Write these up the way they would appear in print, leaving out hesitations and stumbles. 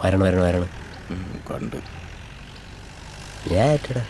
വരണം വരണം വരണം. കണ്ട് ഞാൻ ഏറ്റടാ.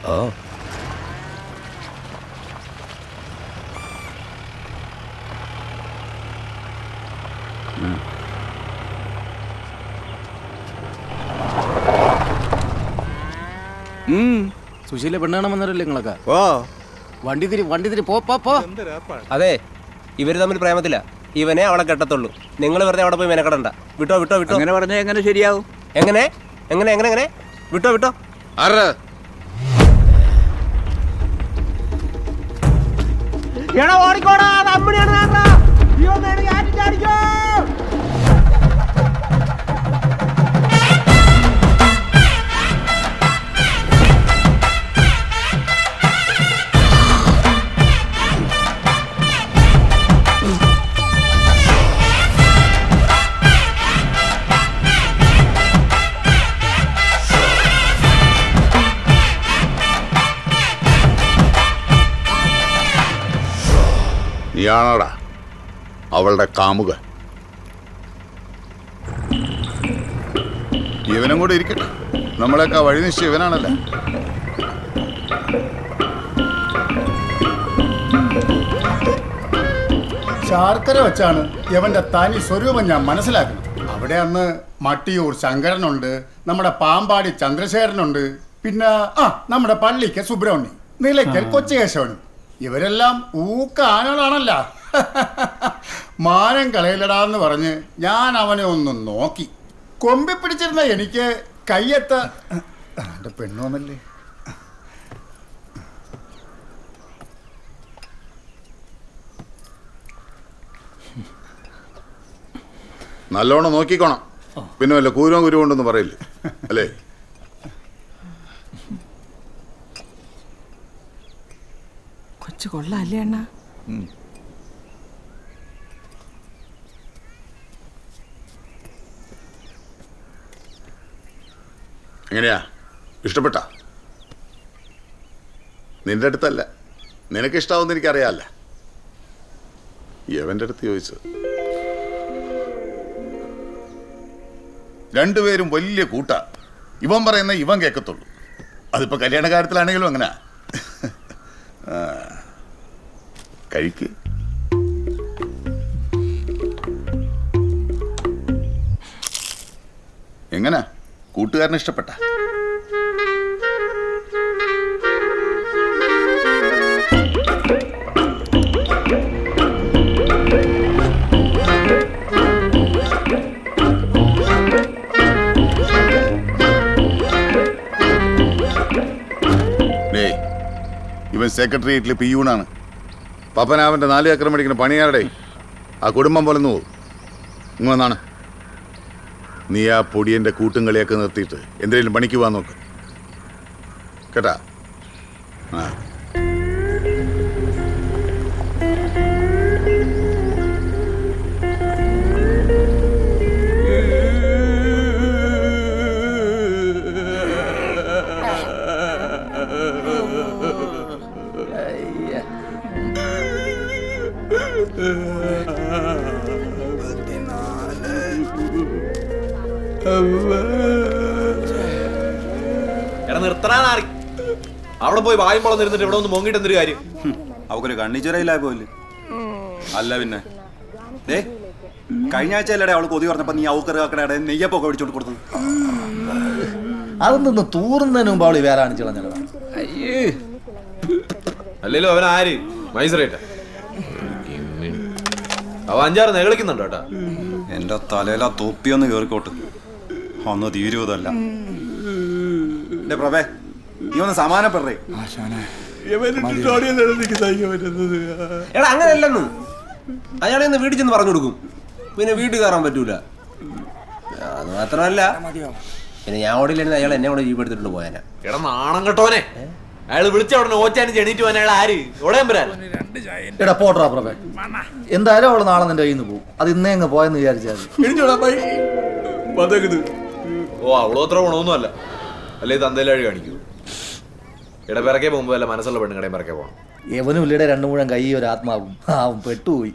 ഓ സുശീല പെണ്ണാണ് വന്നവരല്ലേ നിങ്ങളൊക്കെ? ഓ വണ്ടി തിരി പോ പോ പോ. അതെ, ഇവര് തമ്മിൽ പ്രേമത്തില്ല. ഇവനെ അവളെ കെട്ടത്തുള്ളൂ. നിങ്ങൾ വെറുതെ അവിടെ പോയി മെനക്കെടണ്ട. വിട്ടോ വിട്ടോ വിട്ടോ. അങ്ങനെ പറഞ്ഞാൽ എങ്ങനെ ശരിയാവും? എങ്ങനെ എങ്ങനെ എങ്ങനെ എങ്ങനെ വിട്ടോ വിട്ടോ. ഓടിക്കോടാ, നീയാണോടാ അവളുടെ കാമുക? ഇവനും കൂടെ ഇരിക്കട്ടെ, നമ്മളെയൊക്കെ വഴി നിശ്ചയം ഇവനാണല്ലേ. ശാർക്കര വെച്ചാണ് ഇവന്റെ തനി സ്വരൂപം ഞാൻ മനസ്സിലാക്കുന്നത്. അവിടെ അന്ന് മട്ടിയൂർ ശങ്കരനുണ്ട്, നമ്മുടെ പാമ്പാടി ചന്ദ്രശേഖരനുണ്ട്, പിന്നെ നമ്മുടെ പള്ളിക്ക് സുബ്രഹ്മണ്യം, നിലയ്ക്കൽ കൊച്ചുകേശവനും. ഇവരെല്ലാം ആനകളാണല്ല. മാനം കളയിലടാന്ന് പറഞ്ഞ് ഞാൻ അവനെ ഒന്ന് നോക്കി. കൊമ്പി പിടിച്ചിരുന്ന എനിക്ക് കയ്യെത്ത എൻ്റെ പെണ്ണോന്നല്ലേ. നല്ലോണം നോക്കിക്കോണം, പിന്നെ വല്ല കുരു കൊണ്ടൊന്നും പറയില്ലേ അല്ലേ? കൊച്ചു കൊള്ളാല്ലേ അണ്ണാ? എങ്ങനെയാ, ഇഷ്ടപ്പെട്ട? നിന്റെ അടുത്തല്ല, നിനക്ക് ഇഷ്ടാവുന്ന എനിക്കറിയാമല്ല. എവന്റെ അടുത്ത് ചോദിച്ചത്. രണ്ടുപേരും വലിയ കൂട്ടാ. ഇവൻ പറയുന്ന ഇവൻ കേൾക്കത്തുള്ളൂ. അതിപ്പോ കല്യാണ കാര്യത്തിലാണെങ്കിലും അങ്ങനെ. കഴിക്ക്. എങ്ങനാ, കൂട്ടുകാരന് ഇഷ്ടപ്പെട്ട? ഇവൻ സെക്രട്ടേറിയറ്റിൽ പിയൂണാണ്. പപ്പനാവൻ്റെ 4 ഏക്കർ മേടിക്കുന്ന പണിയാരുടെ ആ കുടുംബം പോലെ പോകും. ഇങ്ങൊന്നാണ് നീ ആ പൊടിയൻ്റെ കൂട്ടും കളിയൊക്കെ നിർത്തിയിട്ട് എന്തെങ്കിലും പണിക്ക് പോകാൻ നോക്ക് കേട്ടാ. ആ നിർത്തണാറി അവിടെ പോയി വായും വളർന്നിരുന്നിട്ട് ഇവിടെ ഒന്ന് മോങ്ങിട്ട് എന്തൊരു കാര്യം? അവക്കൊരു കണ്ണിച്ചൊരയില്ല പോല്. അല്ല പിന്നെ കഴിഞ്ഞ ആഴ്ച അല്ലേ അവൾ കൊതി പറഞ്ഞപ്പോ നീ അവക്കറ നെയ്യപ്പൊക്കെ മേടിച്ചോണ്ട് കൊടുത്തത്? അതൊന്ന് തൂറുന്നതിന് മുമ്പ് അവള് വേറെ കാണിച്ചു കളഞ്ഞതാണ്. അല്ലല്ലോ അവൻ ആര് മൈസറേറ്റ അവ 5-6 നെകളിക്കുന്നുണ്ടോ കേട്ടാ. എന്റെ തലയിലാ തൊപ്പിയൊന്ന് കേറിക്കോട്ട്, ഒന്ന് തീരുവതല്ല. എന്റെ പ്രഭേ നീ ഒന്ന് സമാനപ്പെടേ. എടാ അങ്ങനെയല്ലെന്ന്, അയാളെ ഒന്ന് വീട്ടിൽ ചെന്ന് പറഞ്ഞു കൊടുക്കും, പിന്നെ വീട്ടിൽ കയറാൻ പറ്റൂല. അത് മാത്രമല്ല പിന്നെ ഞാൻ ഓടിയില്ലായിരുന്നു അയാൾ എന്നെ കൂടെ ജീപ്പെടുത്തിട്ട് പോയാനാ. എടാ നാണം കെട്ടോനെ, അയാൾ വിളിച്ച ഉടനെ ഓച്ചാനിച്ച് എണീറ്റ് പോകാൻ അയാൾ ആര് ഓടയാൻ വരാൻ? എടാ പോട്ടാ പ്രഭേ, എന്തായാലും അവള് നാളെ നിന്റെ കയ്യിൽ നിന്ന് പോകും. അത് ഇന്നേ അങ്ങ് പോയെന്ന് വിചാരിച്ചാൽ ഓ അവളോ അത്ര ഗുണമൊന്നും അല്ല. അല്ലെ തന്തയിലാഴി കാണിക്കൂ. ഇടപിറക്കെ പോകുമ്പോ അല്ല മനസ്സുള്ള പെണ്ണുകടയും പിറക്കെ പോകണം. എവനും ഇല്ലയുടെ 2 മുഴം കൈ ഒരു ആത്മാവും അവൻ പെട്ടുപോയി.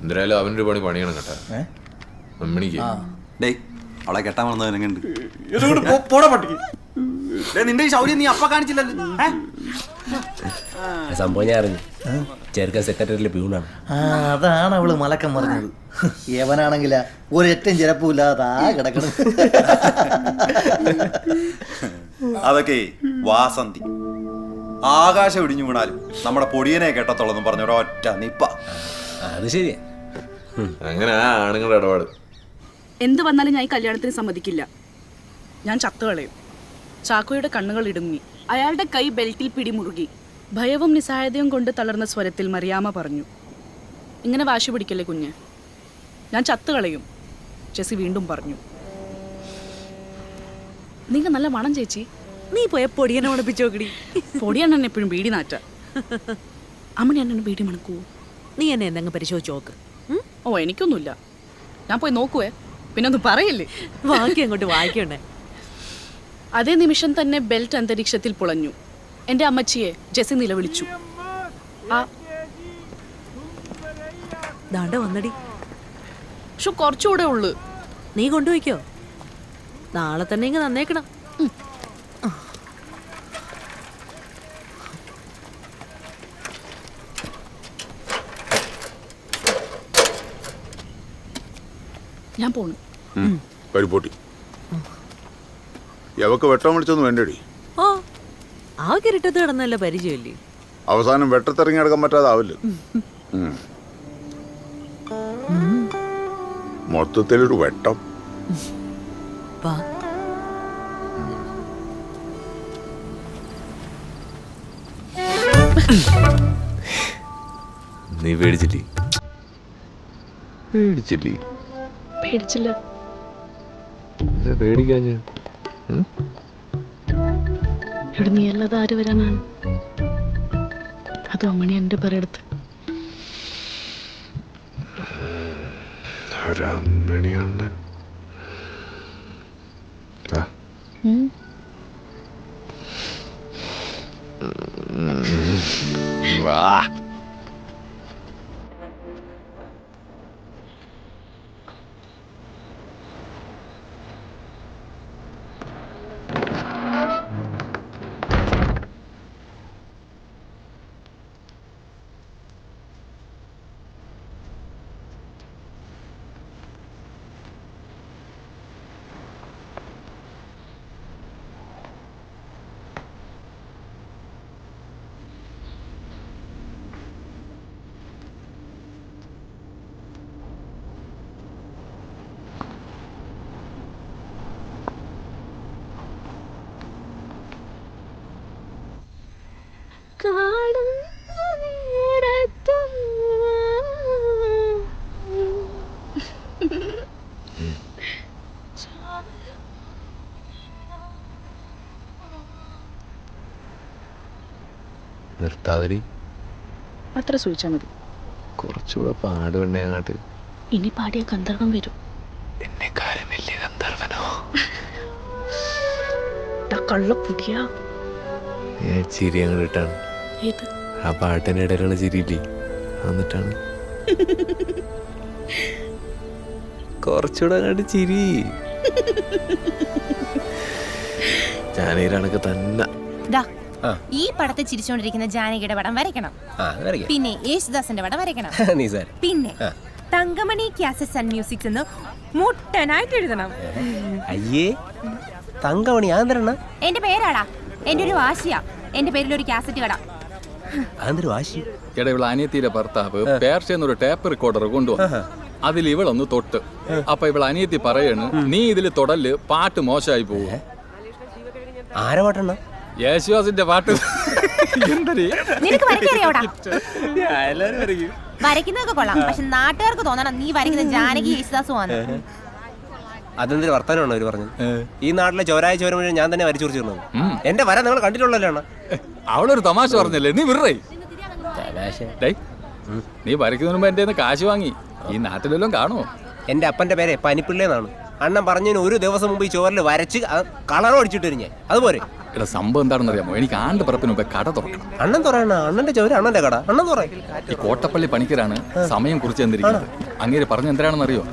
എന്തായാലും അവൻ്റെ പണി പണിയണം കേട്ടാ. അമ്മണിക്ക് ഡേയ് അവളെ കെട്ടാൻ വന്നവനെങ്ങണ്ട് പോടാ പട്ടിക്ക്. നിന്റെ ഈ ശൗര്യം നീ അപ്പ കാണിച്ചില്ലല്ലോ. സംഭവം ഞാൻ അറിഞ്ഞു. ചെറുക്കൻ സെക്രട്ടറിയിലെ പ്യൂണാണ്. അതാണ് അവള് മലക്കം പറഞ്ഞത്. യവനാണെങ്കില ഒരൊറ്റം ചിലപ്പില്ലാതെ കിടക്കണം. അതൊക്കെ വാസന്തി ആകാശം ഇടിഞ്ഞു വീണാലും നമ്മുടെ പൊടിയനെ കെട്ടത്തുള്ളെന്ന് പറഞ്ഞ ഒരൊറ്റ നിപ്പ. അത് ശരിയാ. അങ്ങനെ ആ ആണുങ്ങളുടെ ഇടപാട്. എന്ത് വന്നാലും ഞാൻ ഈ കല്യാണത്തിന് സമ്മതിക്കില്ല. ഞാൻ ചത്തുകളയും. ചാക്കോയുടെ കണ്ണുകൾ ഇടുങ്ങി. അയാളുടെ കൈ ബെൽറ്റിൽ പിടിമുറുകി. ഭയവും നിസ്സഹായതയും കൊണ്ട് തളർന്ന സ്വരത്തിൽ മറിയാമ്മ പറഞ്ഞു, ഇങ്ങനെ വാശി പിടിക്കല്ലേ കുഞ്ഞ്, ഞാൻ ചത്തുകളയും. ജെസ്സി വീണ്ടും പറഞ്ഞു, നിങ്ങൾ നല്ല മണം ചേച്ചി. നീ പോയ പൊടിയനെ മണപ്പിച്ചു നോക്കടി. പൊടിയാണ് എപ്പോഴും ബീഡി നാറ്റ. അമ്മണി എന്നെ ബീഡി മണക്കൂ. നീ എന്നെ എന്തെങ്കിലും പരിശോധിച്ച് നോക്ക്. ഓ എനിക്കൊന്നുമില്ല. ഞാൻ പോയി നോക്കുവേ, പിന്നെ ഒന്നും പറയില്ലേ. ബാക്കി അങ്ങോട്ട് വായിക്കണ്ടേ. അതേ നിമിഷം തന്നെ ബെൽറ്റ് അന്തരീക്ഷത്തിൽ പുളഞ്ഞു. എൻ്റെ അമ്മച്ചിയെ ജെസ്സി നിലവിളിച്ചു. ദാണ്ട വന്നടി. പക്ഷെ കുറച്ചുകൂടെ ഉള്ളു. നീ കൊണ്ടുപോയിക്കോ, നാളെ തന്നെ ഇങ്ങ് നന്നേക്കണം. ഞാൻ പോണു. കരിപ്പോട്ടി യവക്ക് വെട്ടം വിളിച്ചൊന്നും വേണ്ടടി. ഓ ആ കിരട്ടത്ത് കിടന്നല്ല പരിചയല്ലേ. അവസാനം വെട്ടത്തിറങ്ങി എടുക്കാൻ പറ്റാതാവില്ല. മൊത്തത്തിലൊരു വെട്ടം. വാ. നീ പേടിച്ചില്ലേ? പേടിച്ചില്ലേ? പേടിച്ചില്ല. പേടിക്കാൻ ഞാൻ ഇവിടെ നീ അല്ലാതെ ആര് വരാനാണ്? അത് അമ്മണി എൻ്റെ പേരെടുത്ത്. ഒരമ്മണിയാണ്. വാ. നിർത്താതിരി. അത്ര സൂചിച്ചാൽ മതി. കുറച്ചുകൂടെ പാടുവണ്ണേ അങ്ങോട്ട്. ഇനി പാടിയ ഗന്ധർവം വരും. എന്നെക്കാലം വലിയ ഗന്ധർവനോ? കള്ളപ്പുതിയ ചിരി അങ്ങോട്ട് ഇട്ടാണ്. ഏത് ആ പാട്ടിൻ്റെ ഇടയിലുള്ള ചിരിയില്ലേ, എന്നിട്ടാണ് കുറച്ചുകൂടെ അങ്ങോട്ട് ചിരി. ജാനകിരാണൊക്കെ തന്നെ. ഈ പടത്തെ ചിരിച്ചോണ്ടിരിക്കുന്ന ജാനകിയുടെ പടം വരയ്ക്കണം. പിന്നെ യേശുദാസിന്റെ പടം വരയ്ക്കണം. പിന്നെ തങ്കമണി കാസറ്റ്സ് ആൻഡ് മ്യൂസിക്സ് എന്ന് മുട്ടനായിട്ട് എഴുതണം. അയ്യേ തങ്കമണി ആന്തരണ എന്റെ പേരാടാ. എന്റെ ഒരു വാശിയാ എന്റെ പേരിൽ ഒരു കാസറ്റ് കട. അതൊരു വാശി. ഇവളെ അനിയത്തിയുടെ ഭർത്താവ് പേർഷ്യന്നൊരു ടേപ്പ് റെക്കോർഡർ കൊണ്ടുവന്നു. അതിൽ ഇവളൊന്ന് തൊട്ട്. അപ്പൊ ഇവൾ അനിയത്തി പറയാണ്, നീ ഇതിൽ തൊടല് പാട്ട് മോശമായി പോകും. ആരെ പാട്ടെണ്ണ? യേശുദാസിന്റെ പാട്ട്. നിനക്ക് വരയ്ക്കറിയാവൂടാ? വരയ്ക്കുന്നതൊക്കെ കൊള്ളാം, പക്ഷെ നാട്ടുകാർക്ക് തോന്നണം നീ വരയ്ക്കുന്നത് ജാനകി യേശുദാസുമാണ്. അതെന്തൊരു വർത്തമാനമാണോ അവര് പറഞ്ഞത്? ഈ നാട്ടിലെ ചോരായ ചോര മുഴുവൻ ഞാൻ തന്നെ വരച്ചു കുറിച്ചിരുന്നത്. എന്റെ വര നിങ്ങൾ കണ്ടിട്ടുള്ളല്ലോ. അവളൊരു തമാശ പറഞ്ഞല്ലേ, നീ വിറേ. നീ വരയ്ക്കുന്നതിന് മുമ്പ് എന്റെ കാശ് വാങ്ങി. ഈ നാട്ടിലെല്ലാം കാണുമോ? എന്റെ അപ്പന്റെ പേര് പനിപ്പിള്ളേന്നാണ്. അണ്ണൻ പറഞ്ഞതിന് ഒരു ദിവസം മുമ്പ് ഈ ചോറിൽ വരച്ച് കളർ അടിച്ചിട്ട് ഞാൻ അതുപോലെ എടാ സംഭവം എന്താണെന്ന് അറിയാമോ, എനിക്ക് ആണ്ട് പിറപ്പിന് മുമ്പേ കട തുറക്കണം. അണ്ണൻ തുറയണ അണ്ണന്റെ ചോര അണ്ണന്റെ കട അണ്ണൻ തുറ. ഈ കോട്ടപ്പള്ളി പണിക്കരാണ് സമയം കുറിച്ച് തന്നിരിക്കുന്നത്. അങ്ങേര് പറഞ്ഞ എന്തിനാണെന്ന് അറിയോ?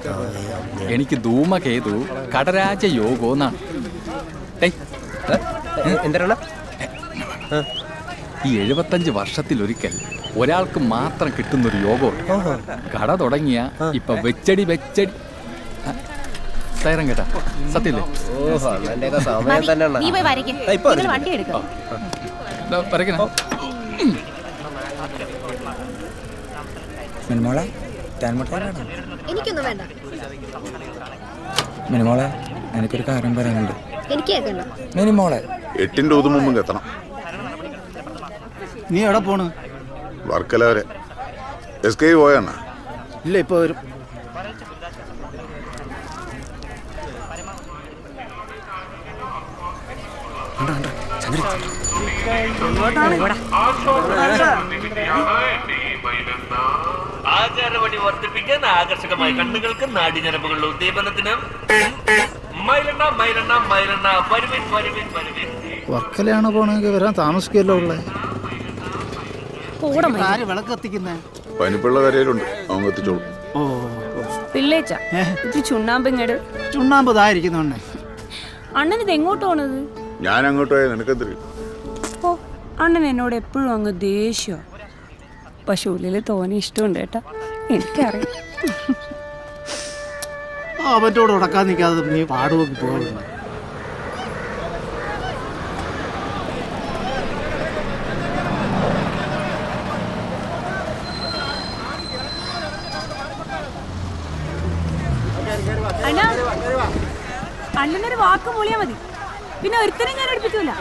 എനിക്ക് ധൂമകേതു കടരാജ യോഗോ എന്നാണ്. എന്തിനാണ് ഈ 75 വർഷത്തിലൊരിക്കൽ ഒരാൾക്ക് മാത്രം കിട്ടുന്നൊരു യോഗം. കട തുടങ്ങിയ ഇപ്പൊ വെച്ചടി സൈറം കേട്ടാ സത്യല്ലേ? സമയം തന്നെ നീ പോയി വരയ്ക്ക്. നിങ്ങൾ വണ്ടി എടുക്കാം. വരയ്ക്കണ മിനിമോളെ എനിക്കൊന്നും വേണ്ട. മിനിമോളെ എനിക്കൊരു കാര്യം പറയാനുണ്ട്. എനിക്ക് കേൾക്കണ്ട. മിനിമോളെ 8ന്റെ മുമ്പ് എത്തണം. നീ എവിടെ പോണ്? വർക്കല വരെ. SK പോയണ്ണ? ഇല്ല, ഇപ്പൊ വരും. ആചാരവടി വർദ്ധിപ്പിക്കാൻ ആകർഷകമായ കണ്ണുകൾക്ക് നാടിഞരമ്പുകളുടെ ഉദ്ദീപനത്തിനും വർക്കലയാണോ പോണെങ്കിൽ വരാൻ താമസിക്കല്ലോ ഉള്ളേ. വിളക്ക് കത്തിക്കുന്നേ പനിപ്പുള്ള കരയിലുണ്ട്, അവൻ കത്തിച്ചോളൂ. പിള്ളേച്ച ഇത് ചുണ്ണാമ്പങ്ങട്. ചുണ്ണാമ്പ് ഇതായിരിക്കുന്നുണ്ടേ. അണ്ണൻ ഇത് എങ്ങോട്ട് പോണത്? ഞാൻ അങ്ങോട്ട് പോയാൽ നിനക്കെന്തറിയും? ഓ, അണ്ണൻ എന്നോട് എപ്പോഴും അങ്ങ് ദേഷ്യം. പക്ഷെ ഉള്ളില് തോനെ ഇഷ്ടമുണ്ട് കേട്ടാ, എനിക്കറിയാം. അവൻ്റെ കൂടെ ഉടക്കാൻ നിൽക്കാതെ നീ പാടുപോക്കി പോകുന്നു. അണ്ണനൊരു വാക്ക് മൂളിയാ മതി, പിന്നെ ഒരുത്തരും ഞാൻ എടുപ്പിക്കൂല.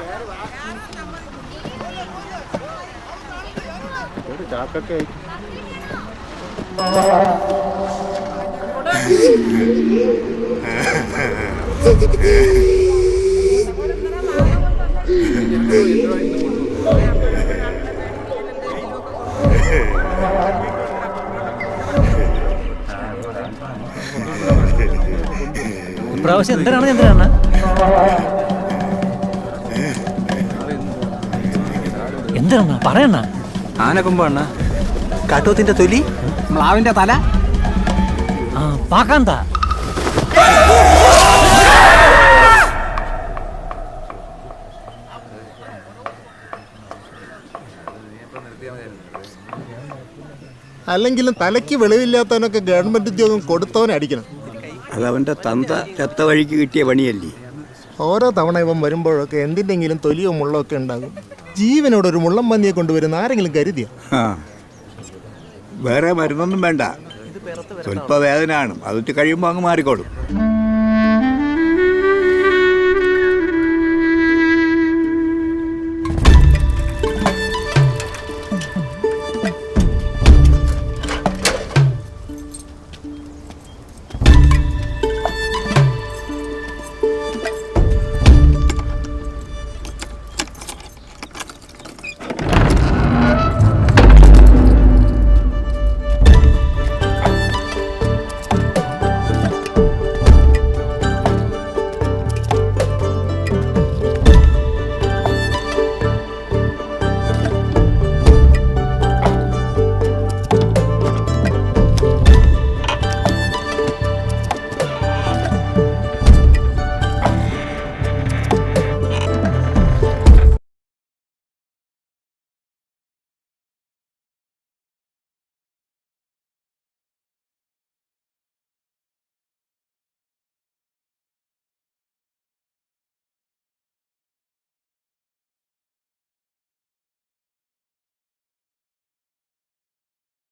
ഇപ്രാവശ്യം എന്തിനാണ് എന്താണ് പറയണ? ആനക്കൊമ്പ് അണ്ണ, കാട്ടൂത്തിന്റെ തൊലി, മ്ലാവിന്റെ തല, പാക്കാന്ത. അല്ലെങ്കിലും തലയ്ക്ക് വെളിവില്ലാത്തവനൊക്കെ ഗവൺമെന്റ് ഉദ്യോഗം കൊടുത്തവനടിക്കണം. അതവന്റെ തന്ത ചത്ത വഴിക്ക് കിട്ടിയ പണിയല്ലേ. ഓരോ തവണ ഇവൻ വരുമ്പോഴൊക്കെ എന്തിൻ്റെങ്കിലും തൊലിയോ മുള്ളോ ഒക്കെ ഉണ്ടാകും. ജീവനോടൊരു മുള്ളം പന്നിയെ കൊണ്ടുവരുന്ന ആരെങ്കിലും കരുതിയോ? വേറെ മരുന്നൊന്നും വേണ്ട, സ്വല്പ വേദന ആണ്, അതിട്ട് കഴിയുമ്പോൾ അങ്ങ് മാറിക്കോളും.